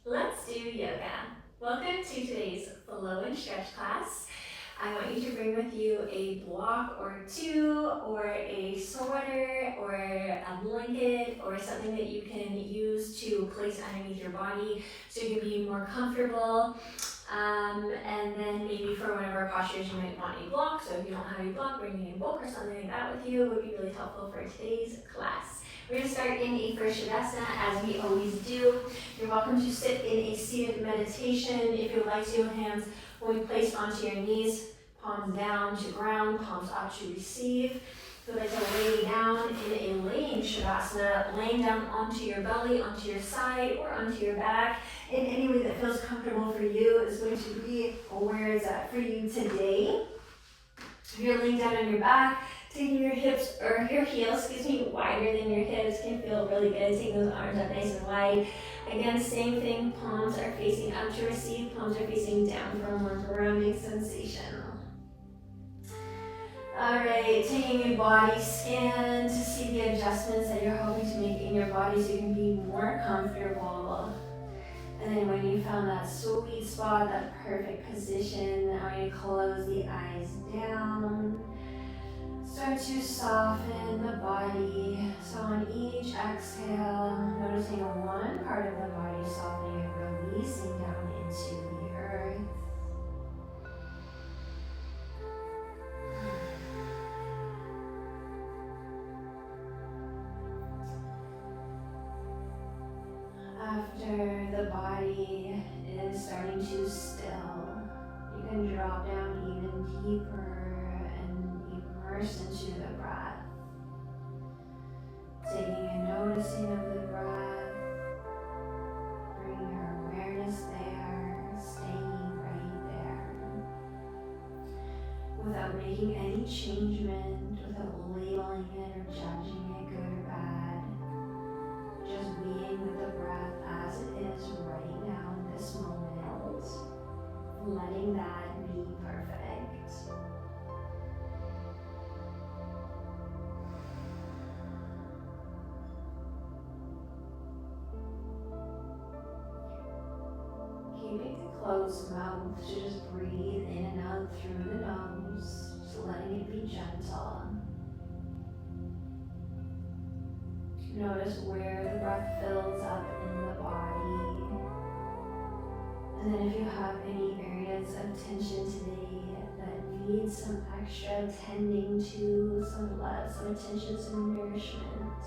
Let's do yoga. Welcome to today's flow and stretch class. I want you to bring with you a block or two, or a sweater, or a blanket, or something that you can use to place underneath your body so you can be more comfortable. And then maybe for one of our postures you might want a block, so if you don't have a block, bringing a book or something like that with you would be really helpful for today's class. We're going to start in a first shavasana as we always do. You're welcome to sit in a seated meditation. If you would like to, hands will be placed onto your knees, palms down to ground, palms up to receive. If you would like to lay down in a laying shavasana, laying down onto your belly, onto your side, or onto your back, in any way that feels comfortable for you is going to be where it's at for you today. If you're laying down on your back, taking your hips, or your heels, wider than your hips can feel really good. Take those arms up nice and wide. Again, same thing, palms are facing up to receive, palms are facing down for a more grounding sensation. Alright, taking a body scan to see the adjustments that you're hoping to make in your body so you can be more comfortable. And then when you found that sweet spot, that perfect position, I want you to close the eyes down. Start to soften the body. So on each exhale, noticing one part of the body softening and releasing down into the earth. After the body is starting to still, you can drop down even deeper and immerse into the breath. Taking a noticing of the breath, bringing your awareness there, staying right there. Without making any changement, without labeling it or judging it good or bad. Just being with the breath as it is right now in this moment, letting that be perfect. Keeping a closed mouth to just breathe in and out through the nose, just letting it be gentle. Notice where the breath fills up in the body. And then if you have any areas of tension today that need some extra tending to, some love, some attention, some nourishment,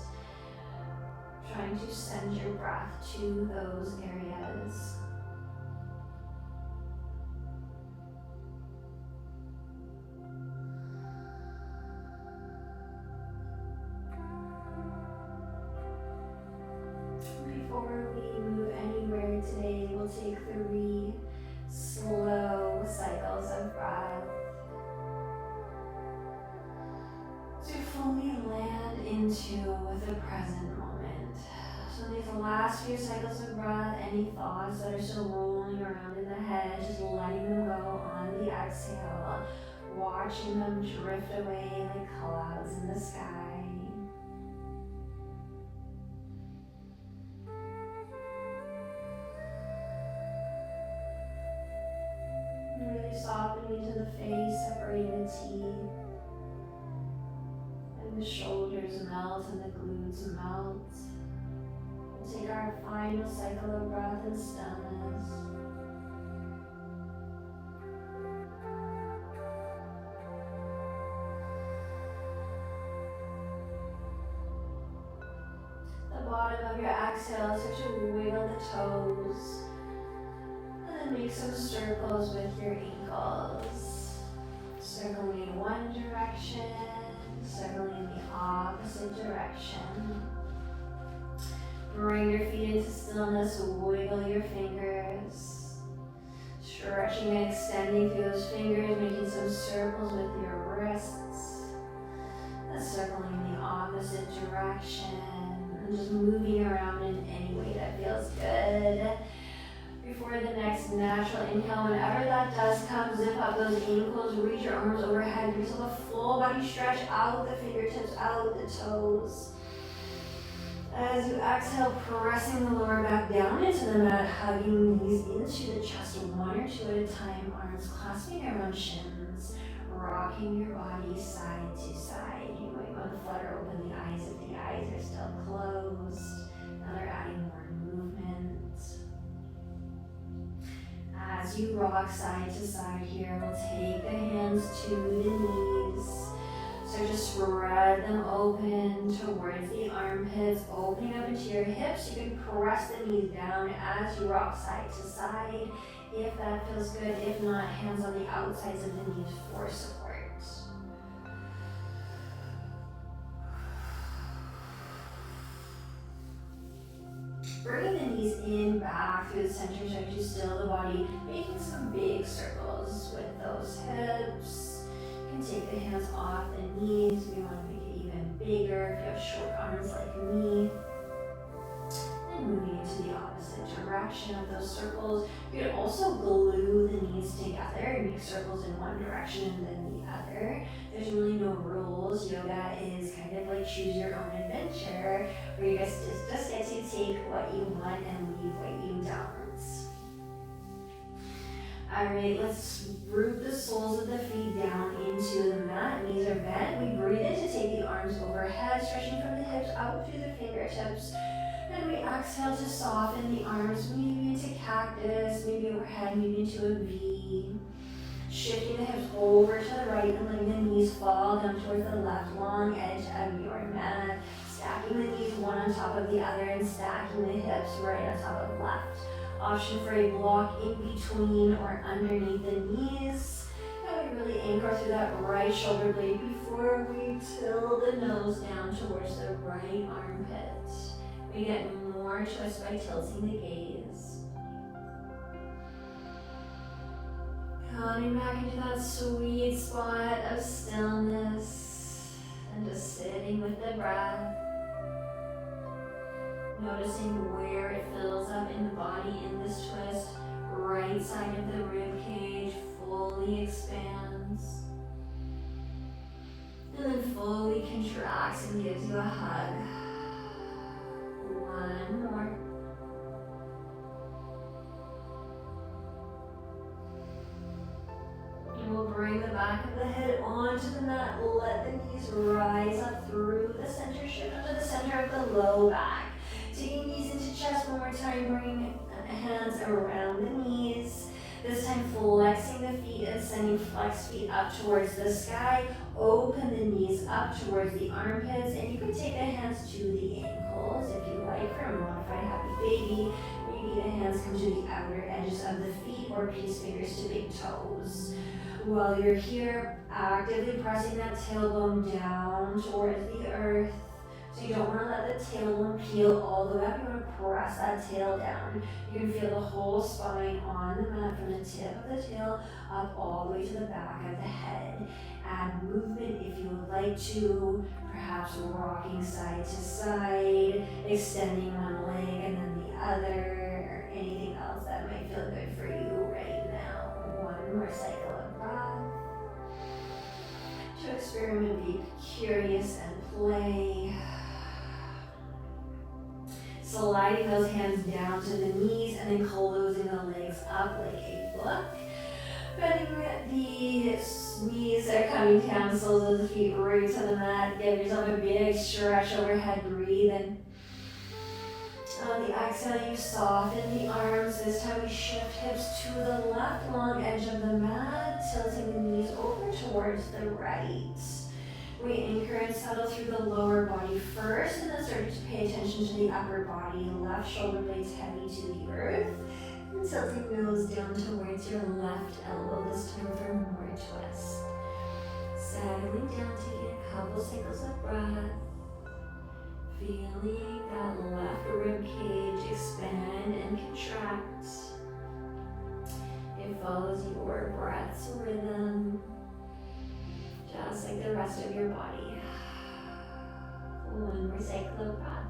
trying to send your breath to those areas. Before we move anywhere today, we'll take 3 slow cycles of breath to fully land into the present moment. So these last few cycles of breath, any thoughts that are still rolling around in the head, just letting them go on the exhale, watching them drift away like clouds in the sky. Really softening into the face, separating the teeth. And the shoulders melt and the glutes melt. We'll take our final cycle of breath and stillness. The bottom of your exhale, start to wiggle the toes. And then make some circles with your ankles. Circling in one direction, circling in the opposite direction. Bring your feet into stillness, wiggle your fingers. Stretching and extending through those fingers, making some circles with your wrists. And circling in the opposite direction. And just moving around in any way that feels good. Before the next natural inhale, whenever that does come, zip up those ankles, reach your arms overhead, give yourself a full body stretch out, the fingertips out, the toes. As you exhale, pressing the lower back down into the mat, hugging knees into the chest, one or two at a time, arms clasping around shins, rocking your body side to side. You might want to flutter open the eyes if the eyes are still closed. Now they're adding more movement. As you rock side to side here, we'll take the hands to the knees. So just spread them open towards the armpits, opening up into your hips. You can press the knees down as you rock side to side, if that feels good. If not, hands on the outsides of the knees for support. Bringing the knees in, back through the center so as you still the body, making some big circles with those hips. You can take the hands off the knees. We want to make it even bigger if you have short arms like me. And moving into the opposite direction of those circles. You can also glue the knees together and make circles in one direction and then the other. There's really no rules. Yoga is kind of like choose your own adventure, where you guys just get to take what you want and leave what you don't. Alright, let's root the soles of the feet down into the mat. Knees are bent. We breathe in to take the arms overhead, stretching from the hips out through the fingertips. And we exhale to soften the arms, maybe into cactus, maybe overhead, maybe into a V. Shifting the hips over to the right and letting the knees fall down towards the left long edge of your mat. Stacking the knees one on top of the other and stacking the hips right on top of left. Option for a block in between or underneath the knees. And we really anchor through that right shoulder blade before we tilt the nose down towards the right armpit. We get more twist by tilting the gaze. Coming back into that sweet spot of stillness and just sitting with the breath. Noticing where it fills up in the body in this twist. Right side of the rib cage fully expands. And then fully contracts and gives you a hug. One more. And we'll bring the back of the head onto the mat. Let the knees rise up through the center, shift into the center of the low back. Taking knees into chest one more time, bring hands around the knees. This time flexing the feet and sending flexed feet up towards the sky. Open the knees up towards the armpits, and you can take the hands to the ankles if you like for a modified happy baby. Maybe the hands come to the outer edges of the feet or peace fingers to big toes. While you're here, actively pressing that tailbone down towards the earth. So you don't want to let the tailbone peel all the way up. You want to press that tail down. You can feel the whole spine on the mat from the tip of the tail up all the way to the back of the head. Add movement if you would like to, perhaps rocking side to side, extending one leg and then the other, or anything else that might feel good for you right now. One more cycle of breath. To experiment, be curious and play. Sliding those hands down to the knees and then closing the legs up like a book. Bending the knees are coming down, soles of the feet right to the mat. Give yourself a big stretch overhead, breathe in. On the exhale, you soften the arms. This time we shift hips to the left long edge of the mat, tilting the knees over towards the right. We anchor and settle through the lower body first, and then start to pay attention to the upper body. Left shoulder blades heavy to the earth, and tilting nose down towards your left elbow. This time for more twist. Settling down, taking a couple cycles of breath. Feeling that left rib cage expand and contract. It follows your breath's rhythm, just like the rest of your body. One more cycle of breath.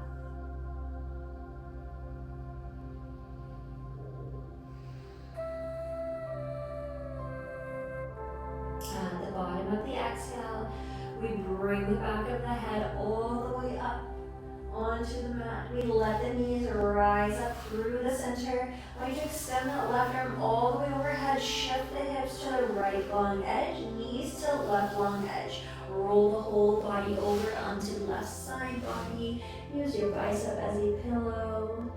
At the bottom of the exhale, we bring the back of the head all the way up onto the mat. We let the knees rise up through the center. I want you to extend that left arm all the way overhead. Shift the hips to the right long edge, knees to left long edge. Roll the whole body over onto the left side body. Use your bicep as a pillow.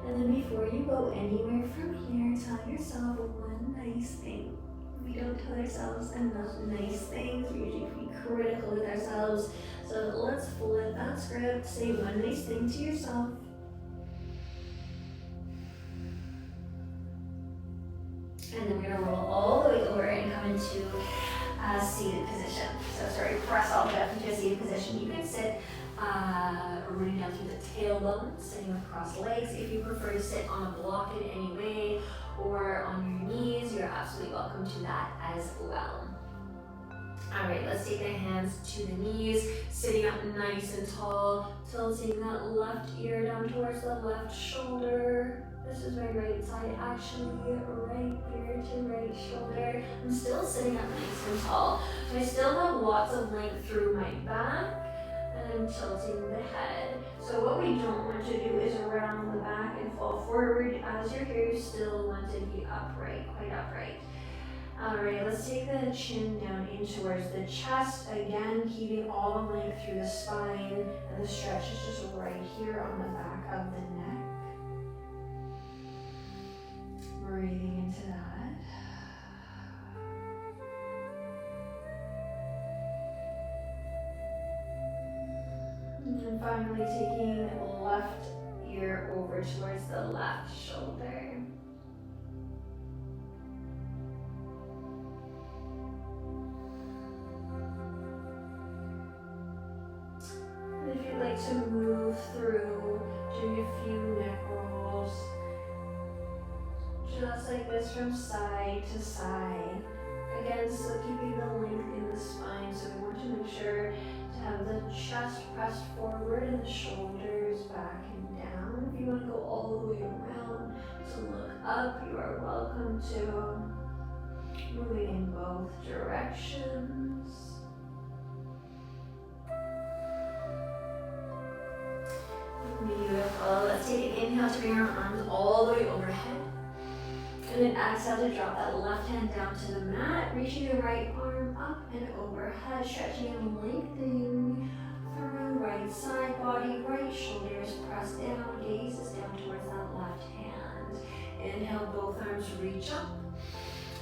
And then before you go anywhere from here, tell yourself one nice thing. We don't tell ourselves enough nice things. We usually be critical with ourselves. So let's flip that script. Say one nice thing to yourself. And then we're going to roll all the way over and come into a seated position. So sorry, press all the way up into a seated position. You can sit running down through the tailbone, sitting with crossed legs. If you prefer to sit on a block in any way or on your knees, you're absolutely welcome to that as well. All right, let's take the hands to the knees, sitting up nice and tall, tilting that left ear down towards the left shoulder. This is my right side, actually, right ear to right shoulder. I'm still sitting up nice and tall. So I still have lots of length through my back, and I'm tilting the head. So what we don't want to do is round the back and fall forward. As you're here, you still want to be upright, quite upright. All right, let's take the chin down in towards the chest. Again, keeping all the length through the spine, and the stretch is just right here on the back of the neck. Breathing into that. And then finally taking left ear over towards the left shoulder. And if you'd like to move through, doing a few neck rolls, just like this from side to side. Again, still keeping the length in the spine, so we want to make sure to have the chest pressed forward and the shoulders back and down. If you want to go all the way around to look up, you are welcome to. Moving in both directions. Beautiful. Let's take an inhale to bring our arms all the way overhead. And then exhale to drop that left hand down to the mat, reaching the right arm up and overhead, stretching and lengthening through right side body, right shoulders pressed down, gaze is down towards that left hand. Inhale, both arms reach up.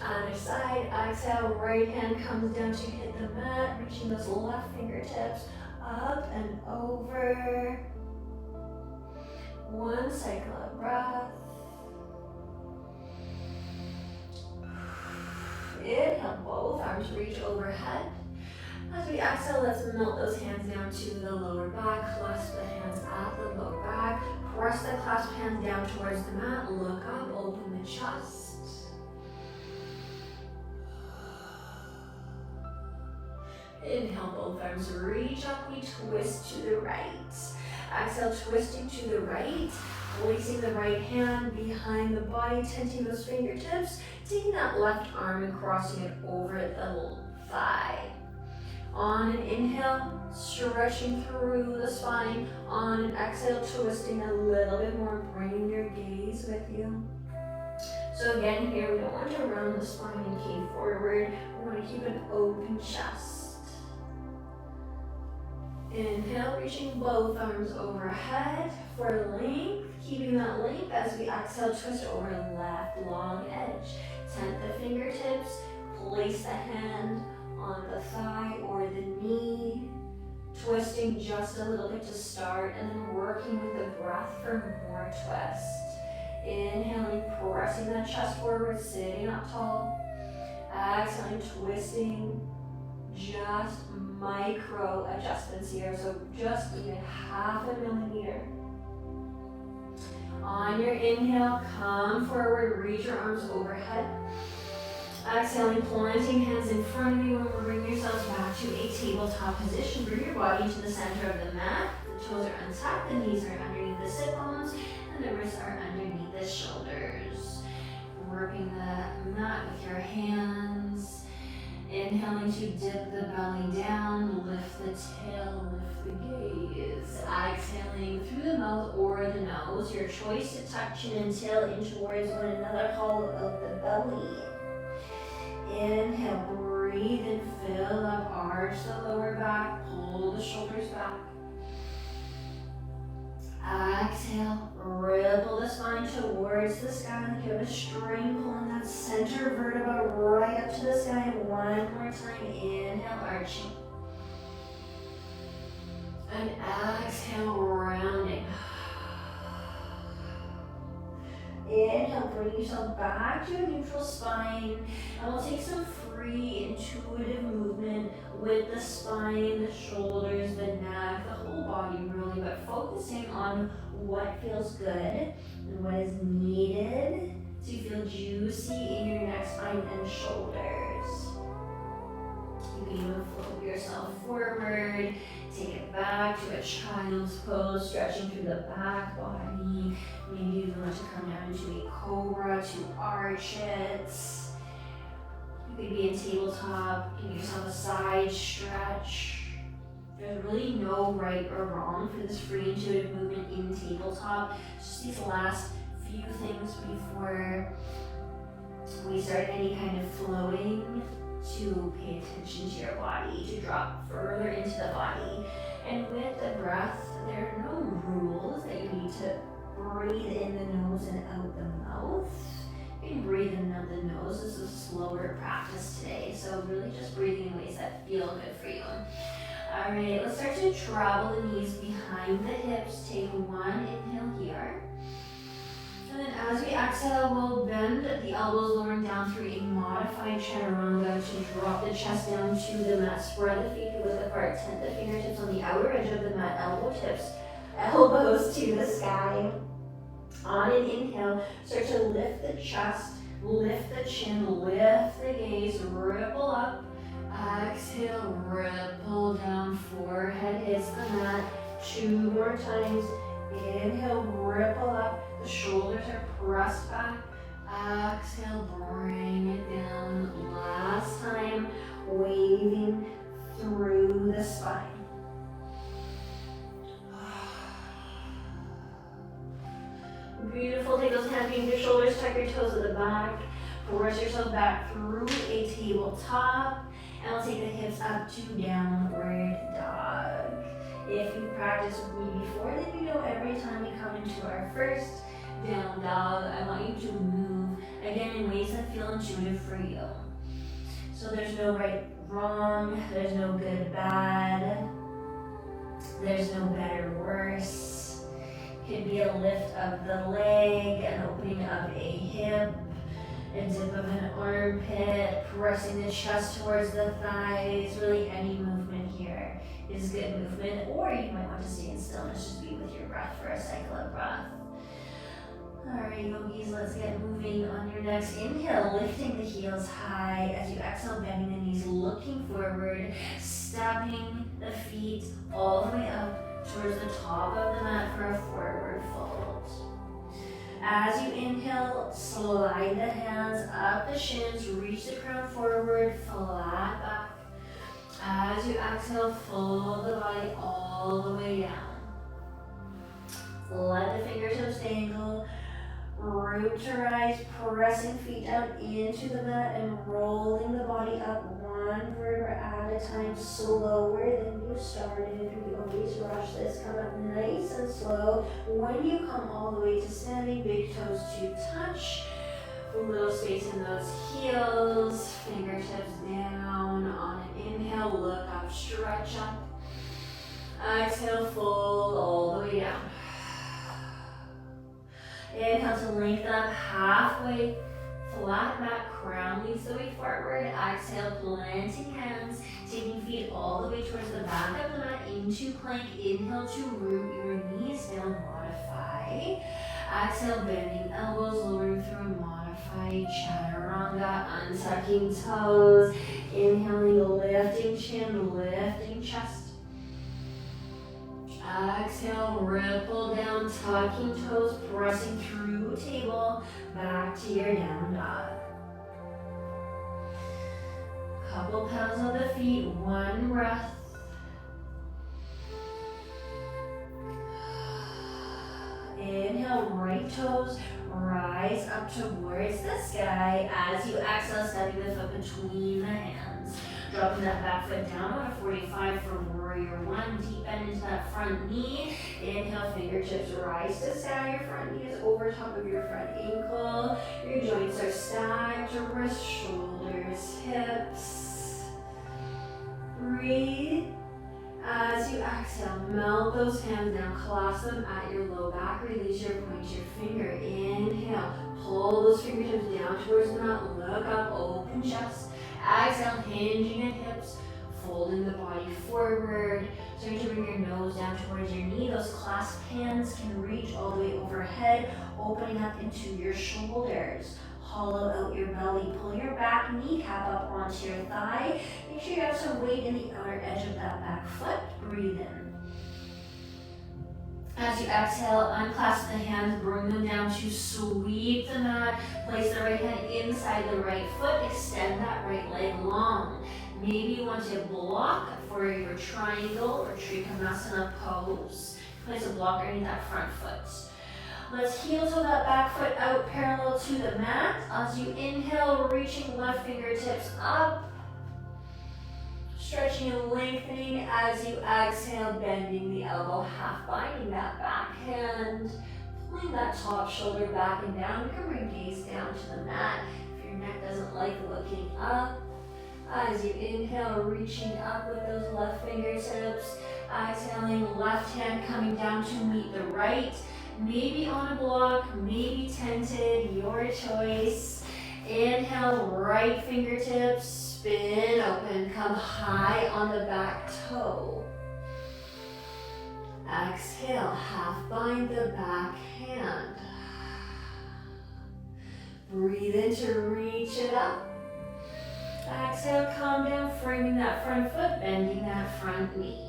Other side, exhale, right hand comes down to hit the mat, reaching those left fingertips up and over. One cycle of breath. Inhale, both arms reach overhead. As we exhale, let's melt those hands down to the lower back. Clasp the hands at the lower back. Press the clasped hands down towards the mat. Look up, open the chest. Inhale, both arms reach up. We twist to the right. Exhale, twisting to the right. Placing the right hand behind the body, tenting those fingertips. Taking that left arm and crossing it over the thigh. On an inhale, stretching through the spine. On an exhale, twisting a little bit more, bringing your gaze with you. So again, here we don't want to round the spine and cave forward. We want to keep an open chest. Inhale, reaching both arms overhead for length. Keeping that length as we exhale, twist over left long edge. Tent the fingertips, place the hand on the thigh or the knee. Twisting just a little bit to start and then working with the breath for more twist. Inhaling, pressing that chest forward, sitting up tall. Exhaling, twisting. Just micro adjustments here, so just even 0.5 millimeter. On your inhale, come forward, reach your arms overhead. Exhaling, planting hands in front of you, and we'll bring yourselves back to a tabletop position. Bring your body to the center of the mat. The toes are untucked, the knees are underneath the sit bones, and the wrists are underneath the shoulders. Working the mat with your hands. Inhale. Inhaling to dip the belly down, lift the tail, lift the gaze. Exhaling through the mouth or the nose. Your choice to tuck chin and tail in towards one another, hollow out the belly. Inhale, breathe and fill up, arch the lower back, pull the shoulders back. Exhale, ripple the spine towards the sky like you have a string pulling that center vertebra right up to the sky. One more time, inhale, arching. And exhale, rounding. Inhale, bring yourself back to a neutral spine. And we'll take some free, intuitive movement with the spine, the shoulders, the neck, the whole body really, but focusing on what feels good and what is needed to feel juicy in your neck, spine, and shoulders. You can even float yourself forward, take it back to a child's pose, stretching through the back body. Maybe you want to come down into a cobra to arch it. You could be in tabletop, give yourself a side stretch. There's really no right or wrong for this free intuitive movement in tabletop. Just these last few things before we start any kind of floating, to pay attention to your body, to drop further into the body. And with the breath, there are no rules that you need to breathe in the nose and out the mouth. You can breathe in and out the nose. This is a slower practice today, so really just breathing in ways that feel good for you. All right, let's start to travel the knees behind the hips. Take one inhale here. And then as we exhale, we'll bend the elbows, lowering down through a modified chaturanga to drop the chest down to the mat. Spread the feet width apart, tent the fingertips on the outer edge of the mat, elbows to the sky. On an inhale, start to lift the chest, lift the chin, lift the gaze, ripple up. Exhale, ripple down, forehead hits the mat. 2 more times. Inhale, ripple up. The shoulders are pressed back. Exhale, bring it down. Last time, waving through the spine. Beautiful. Take those hands beneath your shoulders, tuck your toes at the back. Press yourself back through a tabletop. And we'll take the hips up to downward dog. If you practiced with me before, then you know every time we come into our first down dog, I want you to move, again, in ways that feel intuitive for you. So there's no right, wrong, there's no good, bad, there's no better, worse. It could be a lift of the leg, an opening of a hip, a dip of an armpit, pressing the chest towards the thighs. Really any movement here is good movement, or you might want to stay in stillness, just be with your breath for a cycle of breath. Alright, yogis, let's get moving on your next inhale, lifting the heels high. As you exhale, bending the knees, looking forward, stepping the feet all the way up towards the top of the mat for a forward fold. As you inhale, slide the hands up the shins, reach the crown forward, flat back. As you exhale, fold the body all the way down. Let the fingertips dangle, root to rise, pressing feet down into the mat and rolling the body up one vertebra at a time, slower than you started. We always rush this. Come up nice and slow. When you come all the way to standing, big toes to touch. A little space in those heels, fingertips down. On an inhale, look up, stretch up. Exhale, fold all the way down. Inhale to lengthen up halfway, flat back, crown leads the way forward. Exhale, planting hands, taking feet all the way towards the back of the mat into plank. Inhale to root your knees down, modify. Exhale, bending elbows, lowering through modified chaturanga, untucking toes. Inhaling, lifting chin, lifting chest. Exhale, ripple down, tucking toes, pressing through table, back to your down dog. Couple pedals of the feet, one breath. Inhale, right toes rise up towards the sky. As you exhale, stepping the foot between the hands. Dropping that back foot down on a 45 for warrior one. Deep bend into that front knee. Inhale, fingertips rise to sky. Your front knee is over top of your front ankle. Your joints are stacked. Wrists, shoulders, hips. Breathe. As you exhale, melt those hands down, clasp them at your low back, release your pointer finger. Inhale, pull those fingertips down towards the mat, look up, open chest. Exhale, hinging at hips, folding the body forward. Starting to bring your nose down towards your knee. Those clasped hands can reach all the way overhead, opening up into your shoulders. Hollow out your belly, pull your back kneecap up onto your thigh. Make sure you have some weight in the outer edge of that back foot. Breathe in. As you exhale, unclasp the hands, bring them down to sweep the mat. Place the right hand inside the right foot, extend that right leg long. Maybe you want to block for your triangle or Trikonasana pose. Place a block underneath that front foot. Let's heel toe that back foot out parallel to the mat. As you inhale, reaching left fingertips up. Stretching and lengthening as you exhale, bending the elbow, half binding that back hand. Pulling that top shoulder back and down. You can bring gaze down to the mat if your neck doesn't like looking up. As you inhale, reaching up with those left fingertips. Exhaling, left hand coming down to meet the right. Maybe on a block, maybe tented, your choice. Inhale, right fingertips, spin open, come high on the back toe. Exhale, half bind the back hand. Breathe in to reach it up. Exhale, come down, framing that front foot, bending that front knee.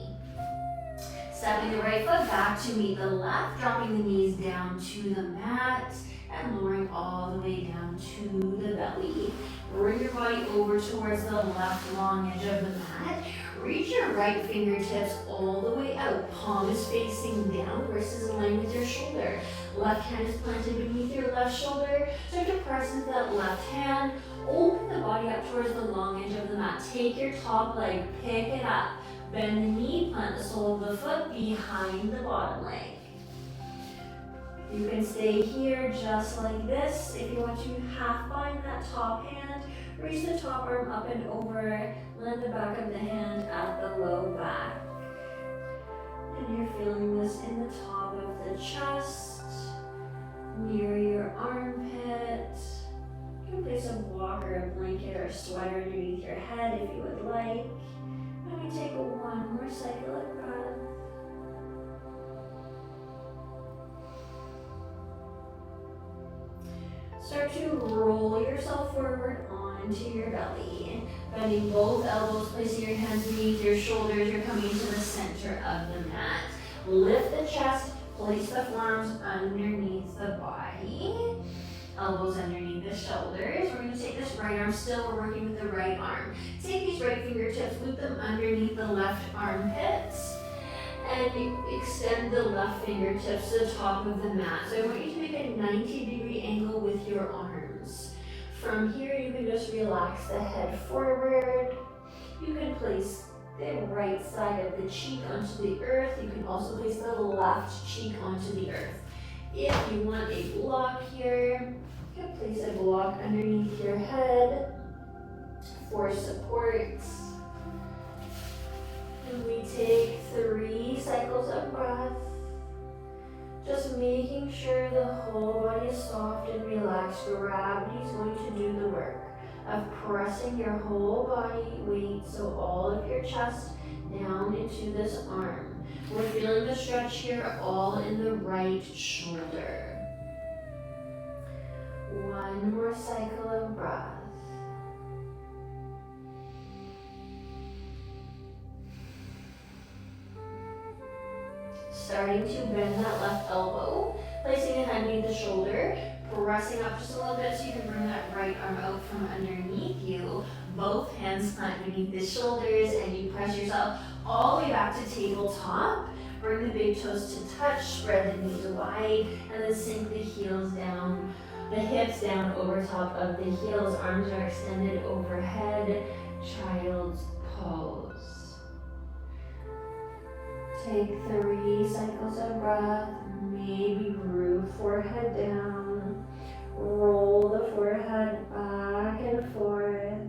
Stepping the right foot back to meet the left, dropping the knees down to the mat and lowering all the way down to the belly. Bring your body over towards the left long edge of the mat. Reach your right fingertips all the way out. Palm is facing down, wrist is aligned with your shoulder. Left hand is planted beneath your left shoulder. Start to press into that left hand. Open the body up towards the long edge of the mat. Take your top leg, pick it up. Bend the knee, plant the sole of the foot behind the bottom leg. You can stay here just like this. If you want to half bind that top hand, reach the top arm up and over, land the back of the hand at the low back. And you're feeling this in the top of the chest, near your armpit. You can place a block or a blanket or a sweater underneath your head if you would like. And we take one more cycle of breath. Start to roll yourself forward onto your belly. Bending both elbows, placing your hands beneath your shoulders. You're coming to the center of the mat. Lift the chest, place the forearms underneath the body. Elbows underneath the shoulders. We're going to take this right arm, still we're working with the right arm. Take these right fingertips, loop them underneath the left armpits, and you extend the left fingertips to the top of the mat. So I want you to make a 90-degree angle with your arms. From here, you can just relax the head forward. You can place the right side of the cheek onto the earth. You can also place the left cheek onto the earth. If you want a block here, you can place a block underneath your head for support. And we take 3 cycles of breath, just making sure the whole body is soft and relaxed. Gravity is going to do the work of pressing your whole body weight, so all of your chest down into this arm. We're feeling the stretch here all in the right shoulder. One more cycle of breath. Starting to bend that left elbow, placing a hand beneath the shoulder, Pressing up just a little bit so you can bring that right arm out from underneath you. Both hands plant beneath the shoulders and you press yourself all the way back to tabletop. Bring the big toes to touch, spread the knees wide, and then sink the heels down, the hips down over top of the heels. Arms are extended overhead, child's pose. Take 3 cycles of breath, maybe root forehead down, roll the forehead back and forth.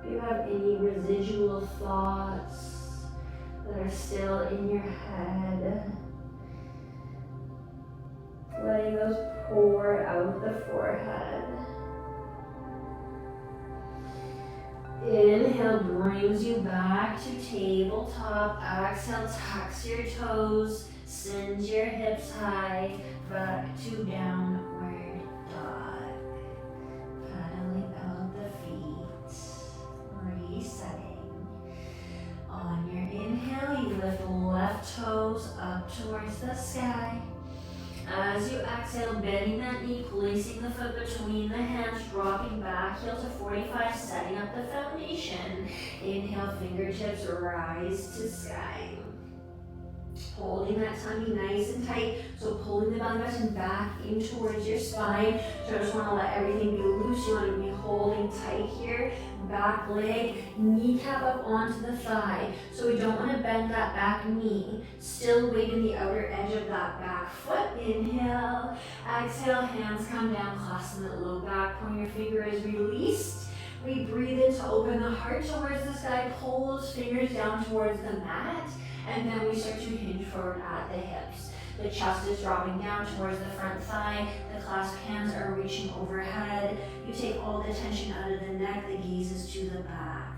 If you have any residual thoughts that are still in your head, letting those pour out the forehead. Inhale brings you back to tabletop. Exhale, tucks your toes, send your hips high, back to downward dog. Paddling out the feet, resetting. On your inhale, you lift left toes up towards the sky. As you exhale, bending that knee, placing the foot between the hands, dropping back heel to 45, setting up the foundation. Inhale, fingertips rise to sky. Holding that tummy nice and tight, so pulling the belly button back in towards your spine. So I just want to let everything be loose. You want to be holding tight here. Back leg, kneecap up onto the thigh. So we don't want to bend that back knee. Still weight in the outer edge of that back foot. Inhale, exhale, hands come down, clasping the low back, point your finger is released. We breathe in to open the heart towards the sky, pull those fingers down towards the mat, and then we start to hinge forward at the hips. The chest is dropping down towards the front thigh. The clasped hands are reaching overhead. You take all the tension out of the neck. The gaze is to the back.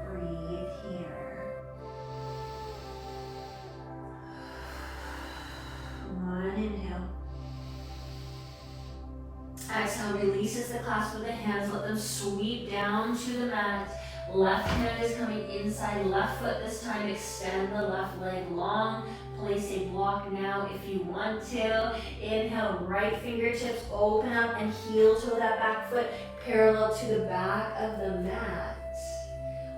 Breathe here. One inhale. Exhale, releases the clasp of the hands. Let them sweep down to the mat. Left hand is coming inside, left foot this time. Extend the left leg long. Place a block now if you want to. Inhale, right fingertips open up and heel toe that back foot parallel to the back of the mat.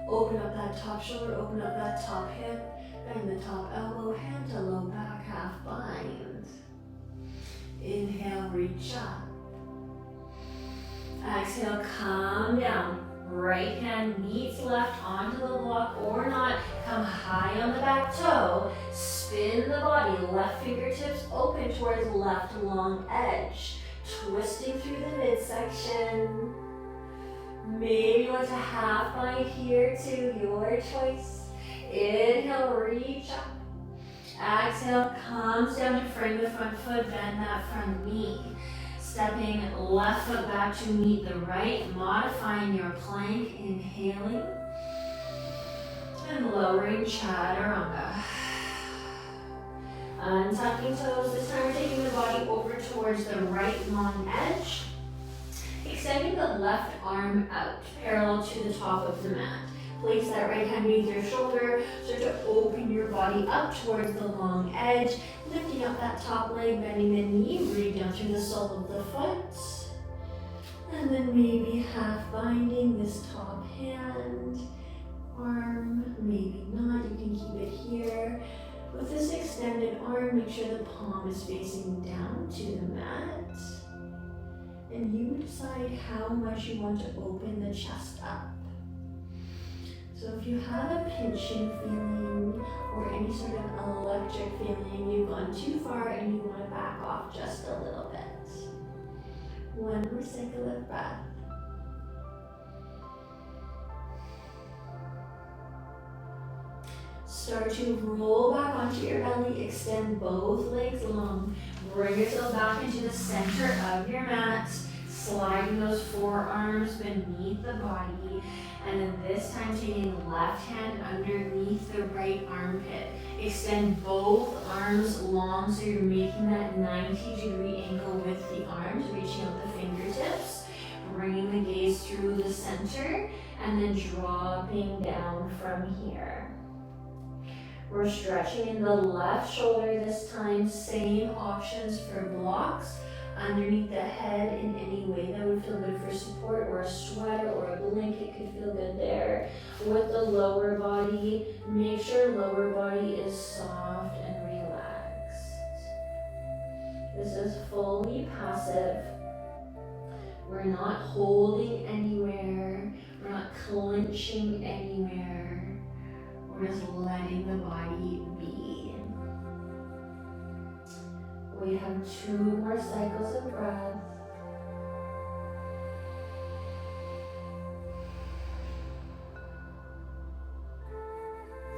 Open up that top shoulder, open up that top hip, bend the top elbow, hand to low back, half bind. Inhale, reach up. Exhale, come down. Right hand meets left onto the block or not. Come high on the back toe. Spin the body. Left fingertips open towards left long edge. Twisting through the midsection. Maybe you want to half bind here too, your choice. Inhale, reach up. Exhale, comes down to frame the front foot, bend that front knee. Stepping left foot back to meet the right, modifying your plank, inhaling and lowering chaturanga. Untucking toes, this time we're taking the body over towards the right long edge. Extending the left arm out, parallel to the top of the mat. Place that right hand beneath your shoulder, start to open your body up towards the long edge, lifting up that top leg, bending the knee, breathe down through the sole of the foot. And then maybe half binding this top hand, arm, maybe not, you can keep it here. With this extended arm, make sure the palm is facing down to the mat. And you decide how much you want to open the chest up. So if you have a pinching feeling or any sort of electric feeling, you've gone too far and you want to back off just a little bit. One more cycle of breath. Start to roll back onto your belly, extend both legs long. Bring yourself back into the center of your mat, sliding those forearms beneath the body. And then this time taking left hand underneath the right armpit. Extend both arms long so you're making that 90-degree angle with the arms, reaching out the fingertips, bringing the gaze through the center, and then dropping down from here. We're stretching in the left shoulder this time, same options for blocks. underneath the head in any way that would feel good for support, or a sweater or a blanket could feel good there. With the lower body, make sure lower body is soft and relaxed. This is fully passive. We're not holding anywhere. We're not clenching anywhere. We're just letting the body be. We have 2 more cycles of breath.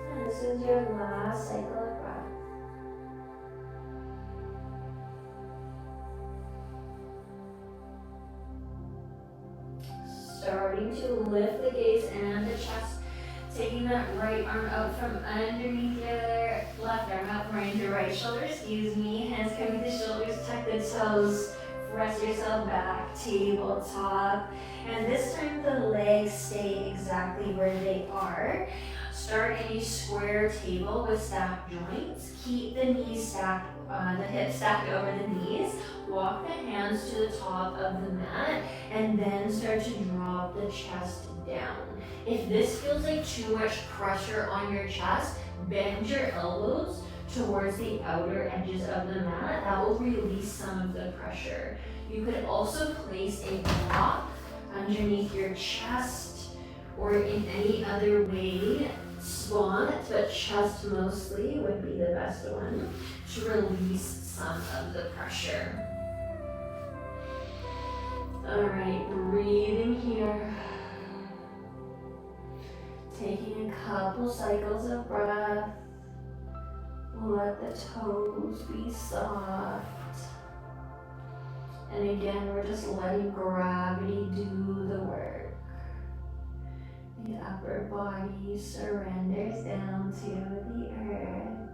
And this is your last cycle of breath. Starting to lift the gaze and the chest, taking that right arm out from underneath the other, left arm out from underneath the right shoulder, excuse me. Hands come to the shoulders, tuck the toes, press yourself back, tabletop. And this time the legs stay exactly where they are. Start in a square table with stacked joints. Keep the knees stacked, the hips stacked over the knees. Walk the hands to the top of the mat and then start to drop the chest down. If this feels like too much pressure on your chest, bend your elbows towards the outer edges of the mat. That will release some of the pressure. You could also place a block underneath your chest or in any other way. Squat, but chest mostly would be the best one to release some of the pressure. All right, breathing here. Taking a couple cycles of breath. Let the toes be soft. And again, we're just letting gravity do the work. The upper body surrenders down to the earth.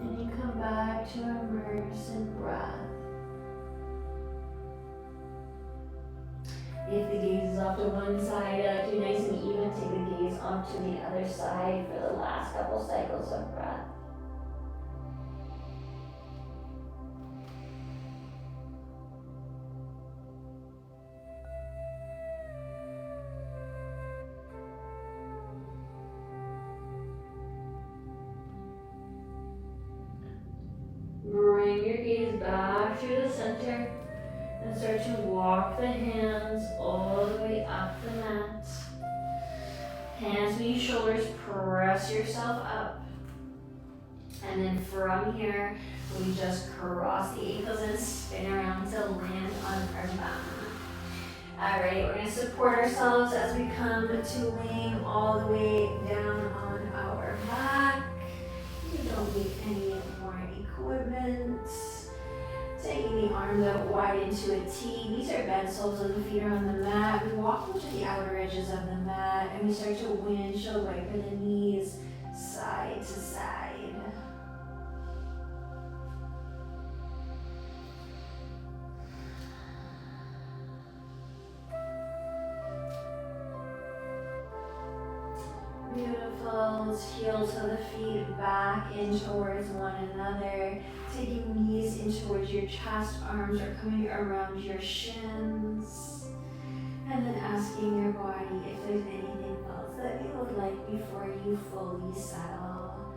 And you come back to immerse in breath. If the gaze is off to one side, do nice and even. Take the gaze off to the other side for the last couple cycles of breath. Bring your gaze back to the center and start to walk the hands all the way up the mat. Hands beneath shoulders, press yourself up. And then from here, we just cross the ankles and spin around to land on our bum. All right, we're gonna support ourselves as we come to laying all the way down on our back. You don't need any more equipment. Taking the arms out wide into a T. These are bent soles of the feet are on the mat. We walk them to the outer edges of the mat and we start to windshield wiper the knees side to side. Beautiful. Heel to the feet back in towards one another. Taking knees in towards your chest, arms are coming around your shins. And then asking your body if there's anything else that you would like before you fully settle.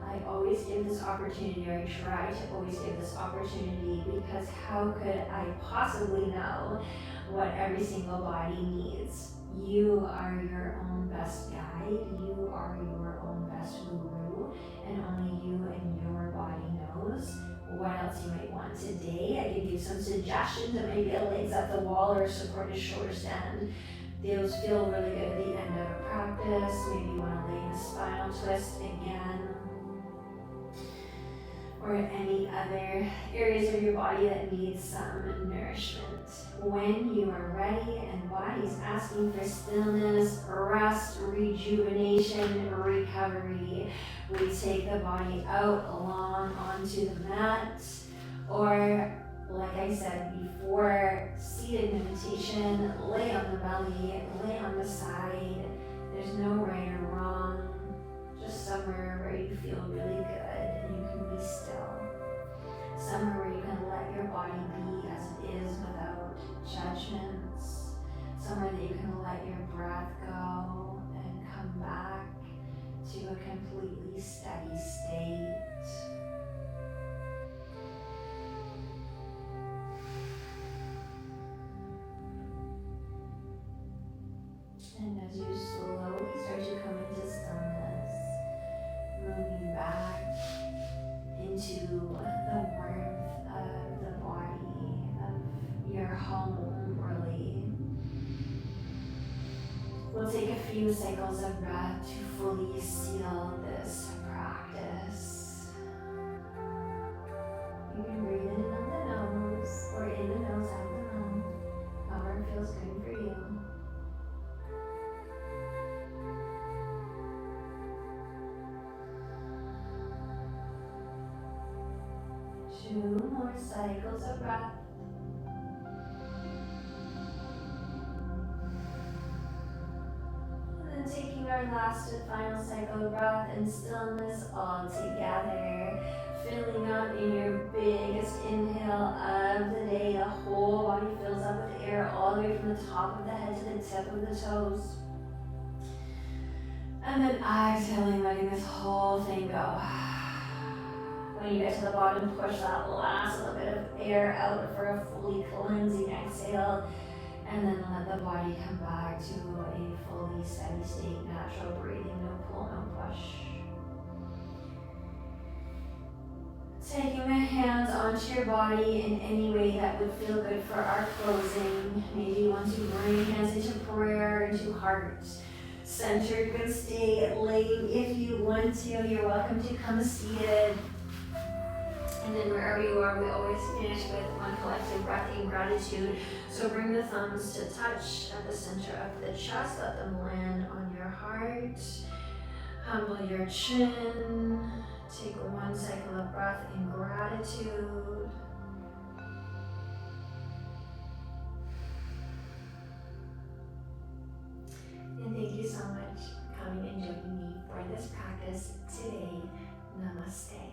I always give this opportunity, or I try to always give this opportunity, because how could I possibly know what every single body needs? You are your own best guide, you are your own best guru, and only you and your body knows what else you might want today. I give you some suggestions that maybe a legs up the wall or a supported shoulder stand. Those feel really good at the end of a practice. Maybe you want to lay in a spinal twist again, or any other areas of your body that need some nourishment. When you are ready and body's asking for stillness, rest, rejuvenation, recovery, we take the body out along onto the mat, or like I said before, seated meditation, lay on the belly, lay on the side. There's no right or wrong, just somewhere where you feel really good and you can be still. Somewhere where you can let your body be as it is without judgments. Somewhere that you can let your breath go and come back to a completely steady state. And as you slowly start to come into stillness, moving back into the warmth of the body, of your home, really. We'll take a few cycles of breath to fully seal this practice. You can breathe in and out the nose, or in the nose, out the mouth, however it feels good for you. 2 more cycles of breath. And then taking our last and final cycle of breath and stillness all together. Filling up in your biggest inhale of the day. The whole body fills up with air all the way from the top of the head to the tip of the toes. And then exhaling, letting this whole thing go. When you get to the bottom, push that last little bit of air out for a fully cleansing exhale. And then let the body come back to a fully steady state, natural breathing, no pull, no push. Taking the hands onto your body in any way that would feel good for our closing. Maybe you want to bring hands into prayer, into heart. Center, you can stay laying if you want to. You're welcome to come seated. And then wherever you are, we always finish with one collective breath in gratitude. So bring the thumbs to touch at the center of the chest. Let them land on your heart. Humble your chin. Take one cycle of breath in gratitude. And thank you so much for coming and joining me for this practice today. Namaste.